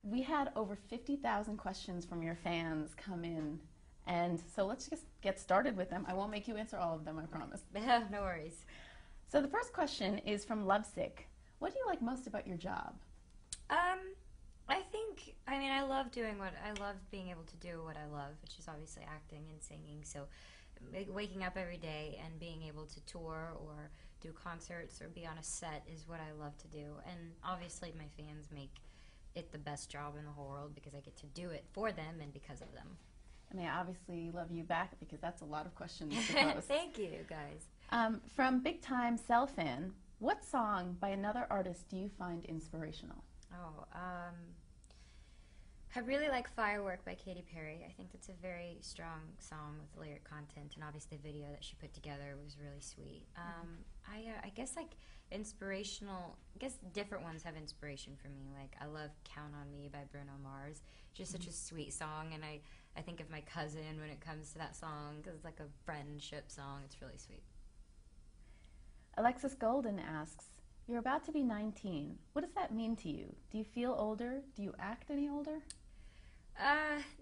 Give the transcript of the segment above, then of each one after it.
We had over 50,000 questions from your fans come in, and so let's just get started with them. I won't make you answer all of them, I promise. No worries. So the first question is from Lovesick. What do you like most about your job? I love I love being able to do what I love, which is obviously acting and singing. So waking up every day and being able to tour or do concerts or be on a set is what I love to do. And obviously my fans make it the best job in the whole world because I get to do it for them and because of them. And they obviously love you back because that's a lot of questions to pose. Thank you, guys. From Big Time Cell Fan, what song by another artist do you find inspirational? I really like Firework by Katy Perry. I think that's a very strong song with lyric content, and obviously the video that she put together was really sweet. I guess like inspirational, I guess different ones have inspiration for me. Like I love Count on Me by Bruno Mars. Just such a sweet song, and I think of my cousin when it comes to that song because it's like a friendship song. It's really sweet. Alexis Golden asks, you're about to be 19. What does that mean to you? Do you feel older? Do you act any older?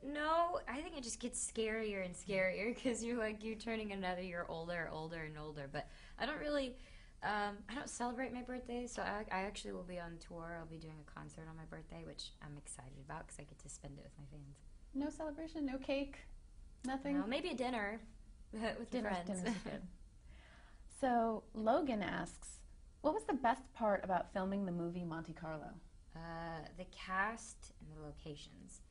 No, I think it just gets scarier and scarier because you're turning another year older, older and older. But I don't really, I don't celebrate my birthday, so I actually will be on tour. I'll be doing a concert on my birthday, which I'm excited about because I get to spend it with my fans. No celebration, no cake, nothing? No, maybe a dinner with the friends. Dinner's good. So Logan asks, what was the best part about filming the movie Monte Carlo? The cast and the locations.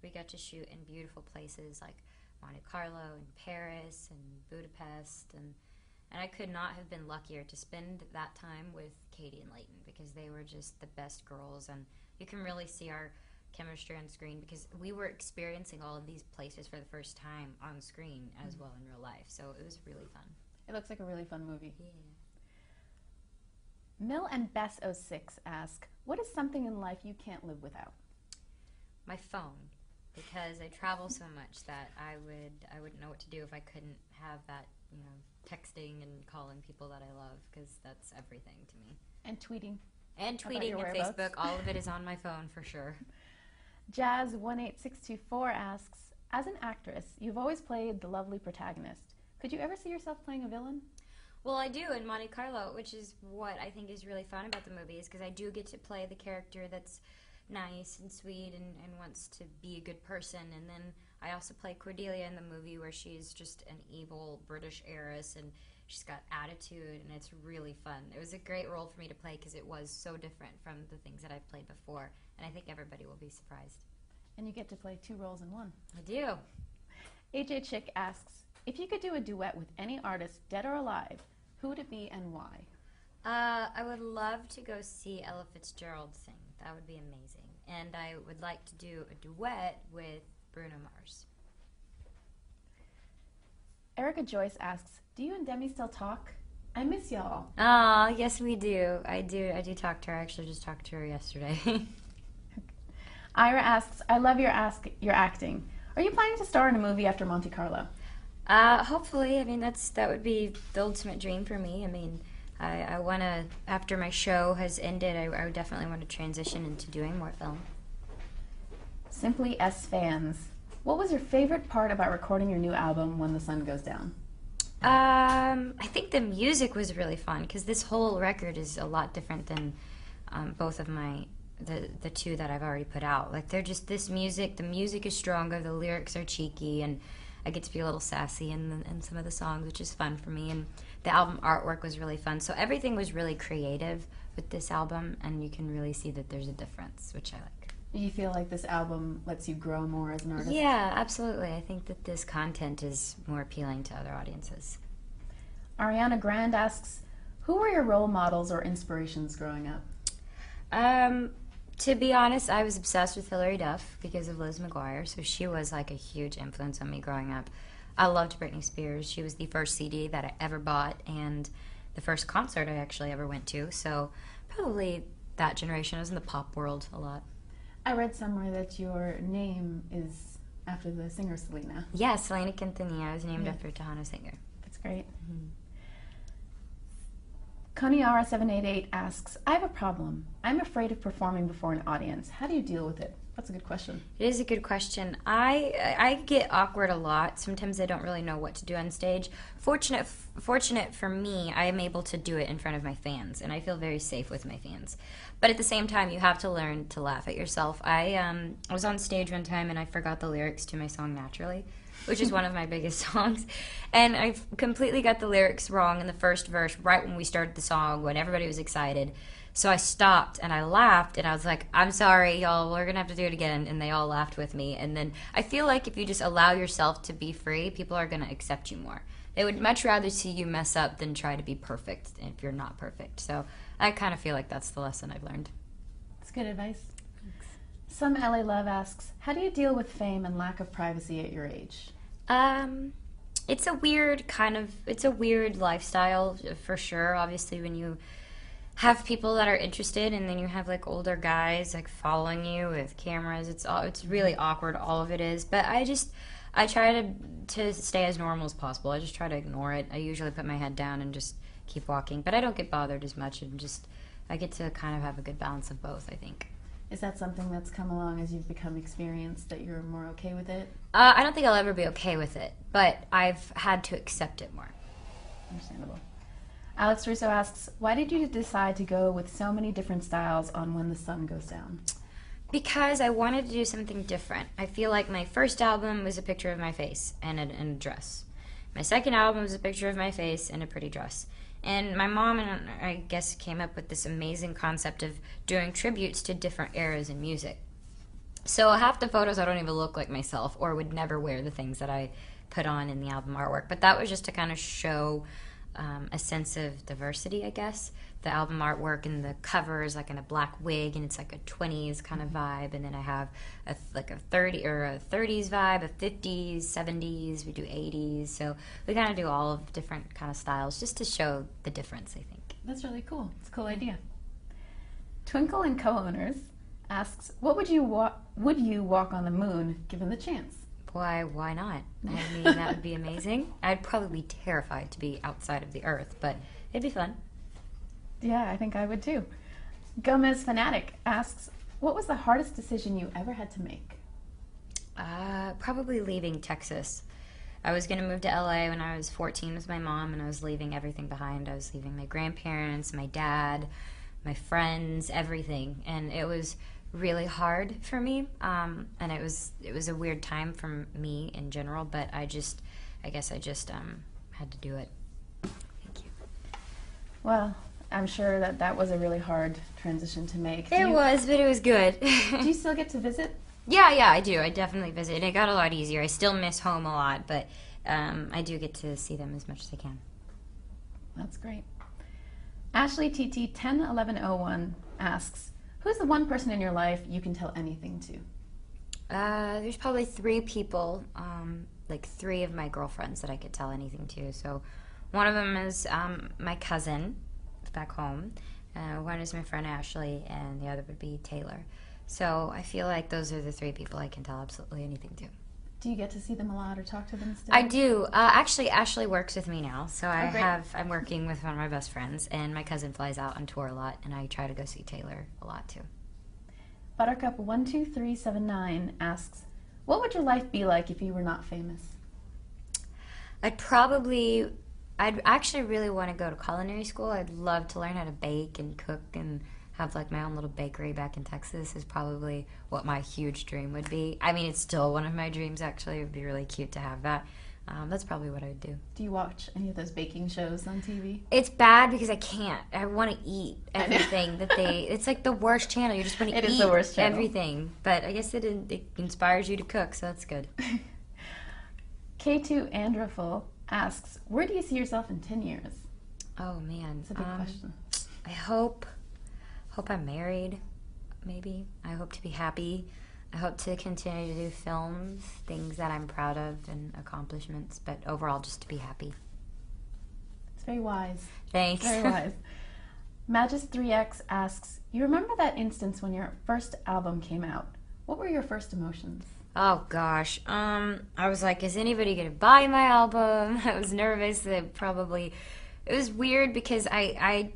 We got to shoot in beautiful places like Monte Carlo and Paris and Budapest, and I could not have been luckier to spend that time with Katie and Leighton because they were just the best girls, and you can really see our chemistry on screen because we were experiencing all of these places for the first time on screen as well in real life, so it was really fun. It looks like a really fun movie. Yeah. Mill and Bess06 ask, what is something in life you can't live without? My phone, because I travel so much that I wouldn't know what to do if I couldn't have that, texting and calling people that I love, because that's everything to me. And tweeting. And tweeting and Facebook, all of it is on my phone for sure. Jazz18624 asks, as an actress, you've always played the lovely protagonist. Could you ever see yourself playing a villain? Well, I do in Monte Carlo, which is what I think is really fun about the movie, is because I do get to play the character that's nice and sweet and wants to be a good person. And then I also play Cordelia in the movie where she's just an evil British heiress and she's got attitude, and it's really fun. It was a great role for me to play because it was so different from the things that I've played before, and I think everybody will be surprised. And you get to play 2 roles in 1. I do. AJ Chick asks, if you could do a duet with any artist, dead or alive, who would it be and why? I would love to go see Ella Fitzgerald sing. That would be amazing. And I would like to do a duet with Bruno Mars. Erica Joyce asks, do you and Demi still talk? I miss y'all. Oh, yes we do. I do talk to her. I actually just talked to her yesterday. Ira asks, I love your acting. Are you planning to star in a movie after Monte Carlo? Hopefully. I mean, that would be the ultimate dream for me. I mean, I want to, after my show has ended, I would definitely want to transition into doing more film. Simply S Fans, what was your favorite part about recording your new album, When the Sun Goes Down? I think the music was really fun because this whole record is a lot different than both of the 2 that I've already put out. Like they're just the music is stronger, the lyrics are cheeky, and I get to be a little sassy in some of the songs, which is fun for me. And the album artwork was really fun. So everything was really creative with this album, and you can really see that there's a difference, which I like. Do you feel like this album lets you grow more as an artist? Yeah, absolutely. I think that this content is more appealing to other audiences. Ariana Grand asks, who were your role models or inspirations growing up? To be honest, I was obsessed with Hilary Duff because of Liz McGuire, so she was like a huge influence on me growing up. I loved Britney Spears. She was the first CD that I ever bought and the first concert I actually ever went to, so probably that generation. I was in the pop world a lot. I read somewhere that your name is after the singer Selena. Yeah, Selena Quintanilla. I was named after a Tejano singer. That's great. Koniara788 asks, I have a problem. I'm afraid of performing before an audience. How do you deal with it? That's a good question. It is a good question. I get awkward a lot. Sometimes I don't really know what to do on stage. Fortunate for me, I am able to do it in front of my fans, and I feel very safe with my fans. But at the same time, you have to learn to laugh at yourself. I was on stage one time and I forgot the lyrics to my song Naturally, which is one of my biggest songs. And I completely got the lyrics wrong in the first verse right when we started the song, when everybody was excited. So I stopped and I laughed and I was like, I'm sorry, y'all, we're going to have to do it again. And they all laughed with me. And then I feel like if you just allow yourself to be free, people are going to accept you more. They would much rather see you mess up than try to be perfect if you're not perfect. So I kind of feel like that's the lesson I've learned. That's good advice. Thanks. Some LA Love asks, how do you deal with fame and lack of privacy at your age? It's a weird lifestyle for sure. Obviously, when you have people that are interested and then you have like older guys like following you with cameras, it's really awkward, all of it is. But I try to stay as normal as possible. I just try to ignore it. I usually put my head down and just keep walking, but I don't get bothered as much, and I get to kind of have a good balance of both, I think. Is that something that's come along as you've become experienced, that you're more okay with it? I don't think I'll ever be okay with it, but I've had to accept it more. Understandable. Alex Russo asks, why did you decide to go with so many different styles on When the Sun Goes Down? Because I wanted to do something different. I feel like my first album was a picture of my face and a dress. My second album was a picture of my face and a pretty dress. And my mom and I guess came up with this amazing concept of doing tributes to different eras in music. So half the photos I don't even look like myself or would never wear the things that I put on in the album artwork. But that was just to kind of show a sense of diversity, I guess. The album artwork and the cover is like in a black wig and it's like a 20s kind of vibe. And then I have a 30s vibe, a 50s, 70s, we do 80s. So we kind of do all of different kind of styles just to show the difference, I think. That's really cool. It's a cool idea. Twinkle and Co-Owners asks, would you walk on the moon given the chance? Why not? I mean, that would be amazing. I'd probably be terrified to be outside of the Earth, but it'd be fun. Yeah, I think I would too. Gomez Fanatic asks, what was the hardest decision you ever had to make? Probably leaving Texas. I was going to move to LA when I was 14 with my mom, and I was leaving everything behind. I was leaving my grandparents, my dad, my friends, everything. And it was really hard for me. And it was a weird time for me in general, but I guess I just had to do it. Thank you. Well, I'm sure that was a really hard transition to make. It was, but it was good. Do you still get to visit? Yeah, I do. I definitely visit. And it got a lot easier. I still miss home a lot, but I do get to see them as much as I can. That's great. Ashley TT 101101 asks, who's the one person in your life you can tell anything to? There's probably 3 people, like 3 of my girlfriends that I could tell anything to. So one of them is my cousin back home. One is my friend Ashley, and the other would be Taylor. So I feel like those are the 3 people I can tell absolutely anything to. Do you get to see them a lot or talk to them still? I do. Actually, Ashley works with me now, so great. I'm working with one of my best friends, and my cousin flies out on tour a lot, and I try to go see Taylor a lot too. Buttercup 12379 asks, what would your life be like if you were not famous? I'd actually really want to go to culinary school. I'd love to learn how to bake and cook and have like my own little bakery back in Texas is probably what my huge dream would be. I mean, it's still one of my dreams, actually. It would be really cute to have that. That's probably what I would do. Do you watch any of those baking shows on TV? It's bad because I can't. I want to eat everything it's like the worst channel. You just want to eat the worst channel. Everything. But I guess it inspires you to cook, so that's good. K2 Andraful asks, where do you see yourself in 10 years? Oh, man. It's a big question. I hope I'm married, maybe. I hope to be happy. I hope to continue to do films, things that I'm proud of and accomplishments, but overall just to be happy. It's very wise. Thanks. Very wise. Magis3X asks, you remember that instance when your first album came out? What were your first emotions? Oh gosh, I was like, is anybody gonna buy my album? I was nervous that it was weird because I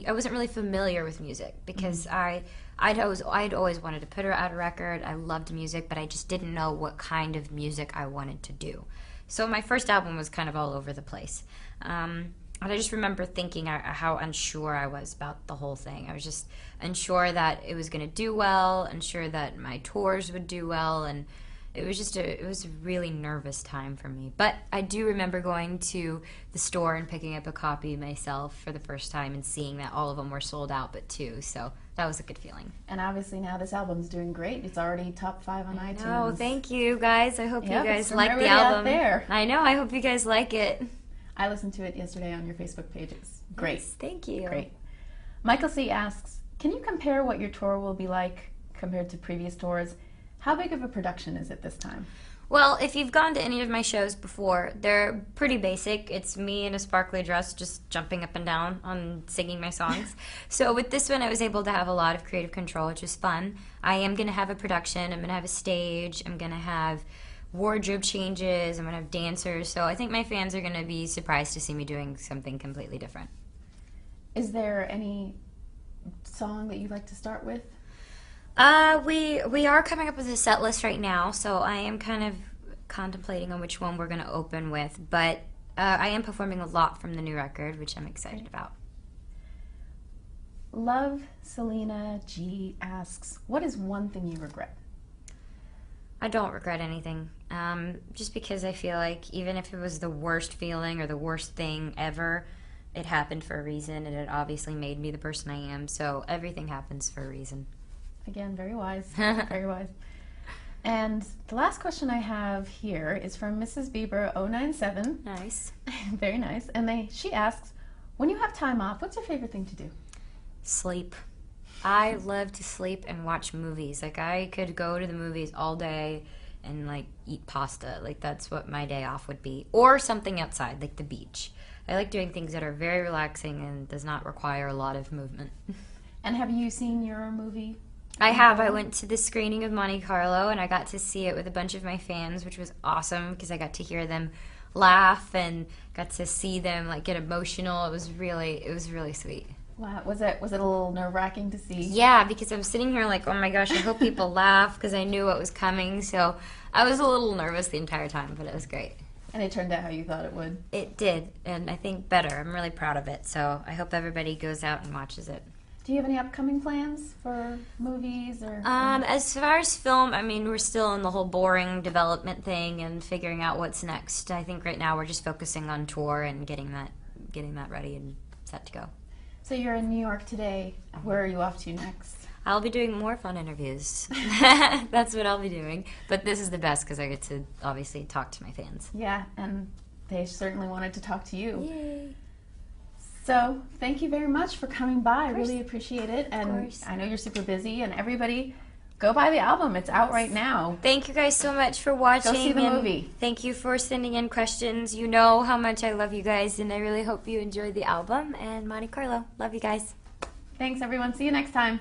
wasn't really familiar with music because I I'd always wanted to put out a record. I loved music, but I just didn't know what kind of music I wanted to do. So my first album was kind of all over the place. And I just remember thinking how unsure I was about the whole thing. I was just unsure that it was going to do well, unsure that my tours would do well, and it was a really nervous time for me. But I do remember going to the store and picking up a copy myself for the first time and seeing that all of them were sold out but two. So that was a good feeling. And obviously now this album's doing great. It's already top 5 on iTunes. Oh, thank you guys. I hope you guys like the album. album. There. I know. I hope you guys like it. I listened to it yesterday on your Facebook page. It's great. Yes, thank you. Great. Michael C. asks, can you compare what your tour will be like compared to previous tours? How big of a production is it this time? Well, if you've gone to any of my shows before, they're pretty basic. It's me in a sparkly dress just jumping up and down on singing my songs. So with this one, I was able to have a lot of creative control, which was fun. I am going to have a production. I'm going to have a stage. I'm going to have wardrobe changes. I'm going to have dancers. So I think my fans are going to be surprised to see me doing something completely different. Is there any song that you'd like to start with? We are coming up with a set list right now, so I am kind of contemplating on which one we're going to open with, but I am performing a lot from the new record, which I'm excited about. Love Selena G asks, what is one thing you regret? I don't regret anything, just because I feel like even if it was the worst feeling or the worst thing ever, it happened for a reason, and it obviously made me the person I am, so everything happens for a reason. Again, very wise. Very wise. And the last question I have here is from Mrs. Bieber 097. Nice. Very nice. And she asks, when you have time off, what's your favorite thing to do? Sleep. I love to sleep and watch movies. Like, I could go to the movies all day and, like, eat pasta. Like, that's what my day off would be. Or something outside, like the beach. I like doing things that are very relaxing and does not require a lot of movement. And have you seen your movie? I have. I went to the screening of Monte Carlo, and I got to see it with a bunch of my fans, which was awesome because I got to hear them laugh and got to see them like get emotional. It was really sweet. Wow. Was it a little nerve-wracking to see? Yeah, because I was sitting here like, oh my gosh, I hope people laugh because I knew what was coming. So I was a little nervous the entire time, but it was great. And it turned out how you thought it would? It did, and I think better. I'm really proud of it, so I hope everybody goes out and watches it. Do you have any upcoming plans for movies or? As far as film, I mean, we're still in the whole boring development thing and figuring out what's next. I think right now we're just focusing on tour and getting that ready and set to go. So you're in New York today. Where are you off to next? I'll be doing more fun interviews. That's what I'll be doing. But this is the best because I get to obviously talk to my fans. Yeah, and they certainly wanted to talk to you. Yay. So thank you very much for coming by. I really appreciate it. And I know you're super busy. And everybody, go buy the album. It's out right now. Thank you guys so much for watching. Go see the movie. Thank you for sending in questions. You know how much I love you guys, and I really hope you enjoyed the album and Monte Carlo. Love you guys. Thanks, everyone. See you next time.